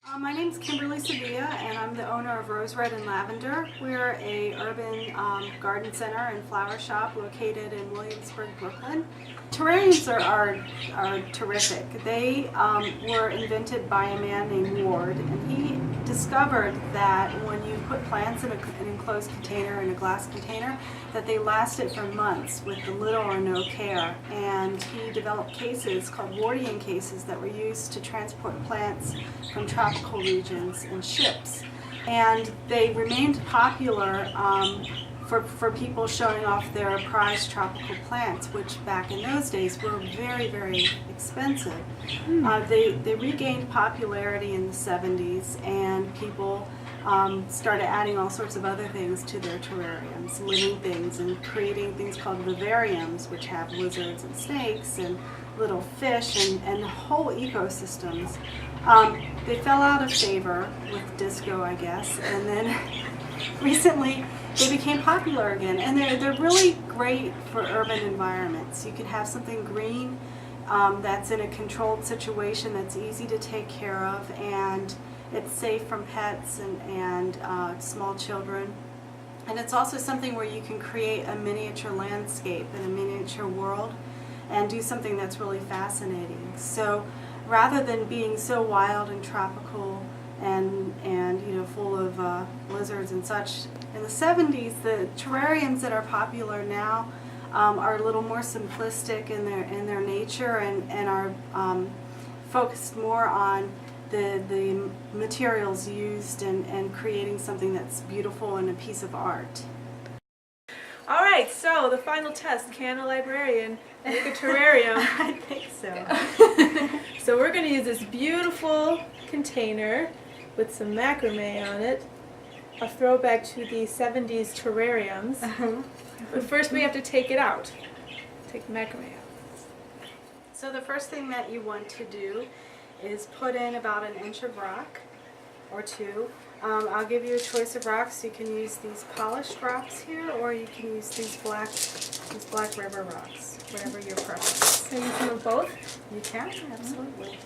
My name's Kimberly Sevilla, and I'm the owner of Rose Red and Lavender. We're a urban garden center and flower shop located in Williamsburg, Brooklyn. Terrariums are terrific. They were invented by a man named Ward, and he discovered that when you put plants in an enclosed container, in a glass container, that they lasted for months with little or no care. And he developed cases called Wardian cases that were used to transport plants from tropical regions in ships. And they remained popular for people showing off their prized tropical plants, which back in those days were very, very expensive. They regained popularity in the 70s, and people started adding all sorts of other things to their terrariums, living things, and creating things called vivariums, which have lizards and snakes and little fish and whole ecosystems. They fell out of favor with disco, I guess, and then recently they became popular again, and they're really great for urban environments. You can have something green that's in a controlled situation, that's easy to take care of, and it's safe from pets and small children. And it's also something where you can create a miniature landscape and a miniature world and do something that's really fascinating. So rather than being so wild and tropical and full of lizards and such, in the 70s, the terrariums that are popular now are a little more simplistic in their nature and are focused more on the materials used and creating something that's beautiful and a piece of art. Alright, so the final test, can a librarian make a terrarium? I think so. So we're going to use this beautiful container with some macrame on it, a throwback to the 70s terrariums. But first we have to take it out. Take the macrame out. So the first thing that you want to do is put in about an inch of rock or two. I'll give you a choice of rocks. You can use these polished rocks here, or you can use these black river rocks, whatever your preference. Can I use some of both? You can, absolutely.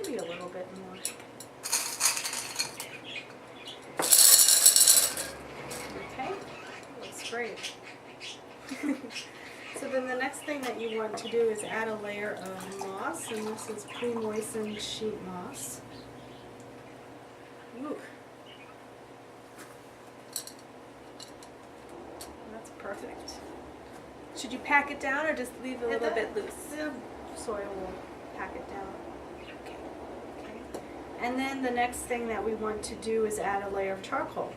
Maybe a little bit more. Okay, looks great. So then the next thing that you want to do is add a layer of moss, and this is pre-moistened sheet moss. Ooh. That's perfect. Should you pack it down or just leave it a little bit loose? The soil will pack it down. Okay. And then the next thing that we want to do is add a layer of charcoal.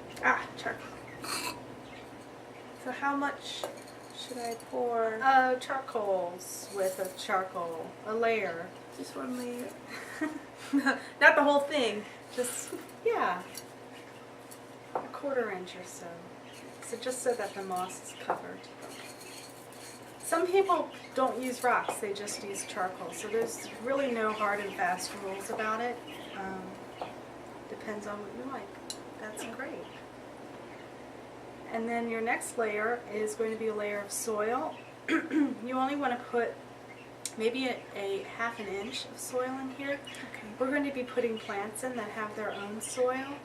Charcoal. So how much should I pour? Charcoals with a charcoal, a layer. Just one layer. Not the whole thing. Just, yeah, a 1/4 inch or so. So just so that the moss is covered. Some people don't use rocks, they just use charcoal. So there's really no hard and fast rules about it. Depends on what you like. That's great. And then your next layer is going to be a layer of soil. You only want to put maybe a 1/2 inch of soil in here. Okay. We're going to be putting plants in that have their own soil,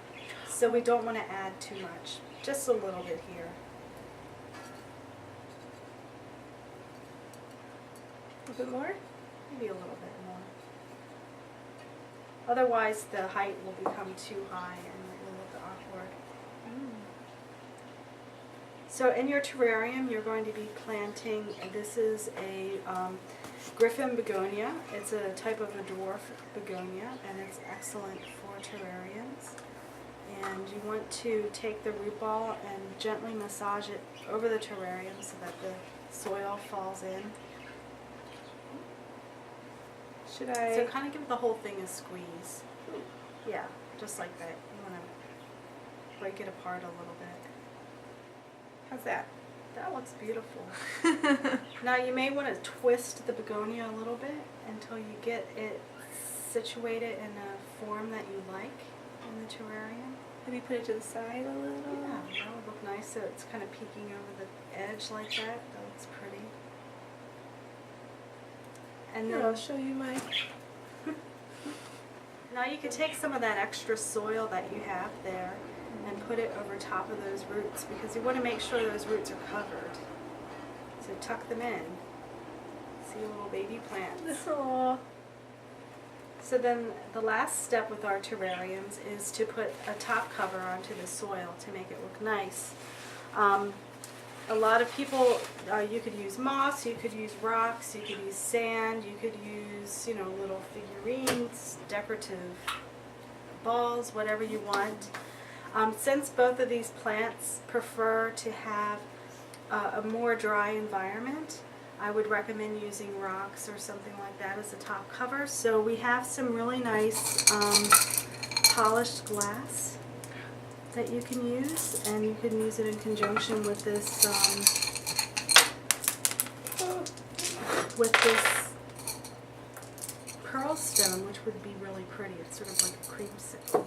so we don't want to add too much. Just a little bit here. A little bit more? Maybe a little bit more. Otherwise the height will become too high and it will look awkward. So in your terrarium you're going to be planting, this is a Griffin begonia. It's a type of a dwarf begonia, and it's excellent for terrariums. And you want to take the root ball and gently massage it over the terrarium so that the soil falls in. Should I? So kind of give the whole thing a squeeze. Yeah, just like that. You want to break it apart a little bit. How's that? That looks beautiful. Now you may want to twist the begonia a little bit until you get it situated in a form that you like in the terrarium. Maybe put it to the side a little. Yeah, that would look nice. So it's kind of peeking over the edge like that. That looks pretty. And Here, then I'll show you my... now you could take some of that extra soil that you have there and put it over top of those roots because you want to make sure those roots are covered. So tuck them in. See little baby plants. Aww. So then the last step with our terrariums is to put a top cover onto the soil to make it look nice. A lot of people, you could use moss, you could use rocks, you could use sand, you could use, little figurines, decorative balls, whatever you want. Since both of these plants prefer to have a more dry environment, I would recommend using rocks or something like that as a top cover. So we have some really nice polished glass that you can use, and you can use it in conjunction with this pearl stone, which would be really pretty. It's sort of like a creamsicle.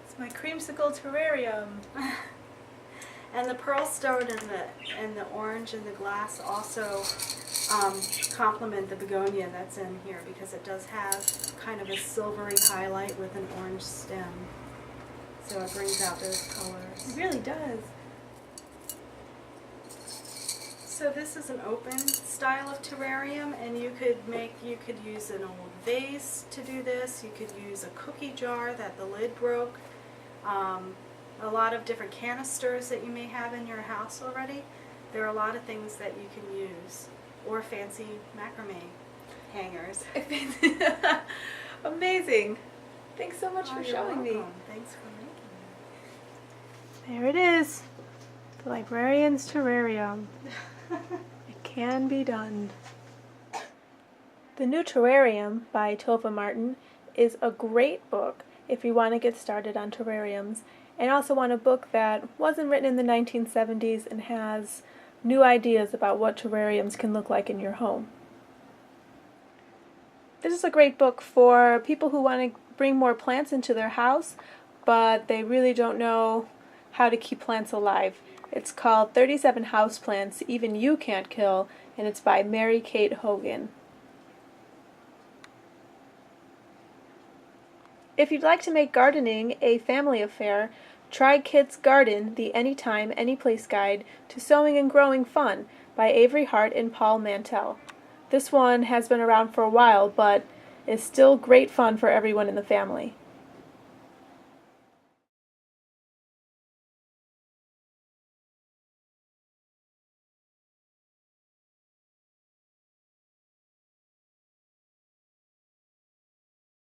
It's my creamsicle terrarium. And the pearl stone and the orange and the glass also complement the begonia that's in here because it does have kind of a silvery highlight with an orange stem. So it brings out those colors. It really does. So this is an open style of terrarium, and you could use an old vase to do this. You could use a cookie jar that the lid broke. A lot of different canisters that you may have in your house already. There are a lot of things that you can use, or fancy macrame hangers. Amazing. Thanks so much for You're showing me. welcome. Thanks for making There it is. The librarian's terrarium. It can be done. The New Terrarium by Tova Martin is a great book if you want to get started on terrariums and also want a book that wasn't written in the 1970s and has new ideas about what terrariums can look like in your home. This is a great book for people who want to bring more plants into their house, but they really don't know how to keep plants alive. It's called 37 Houseplants Even You Can't Kill, and it's by Mary Kate Hogan. If you'd like to make gardening a family affair, try Kids Garden, the Anytime, Anyplace Guide to Sowing and Growing Fun by Avery Hart and Paul Mantell. This one has been around for a while, but is still great fun for everyone in the family.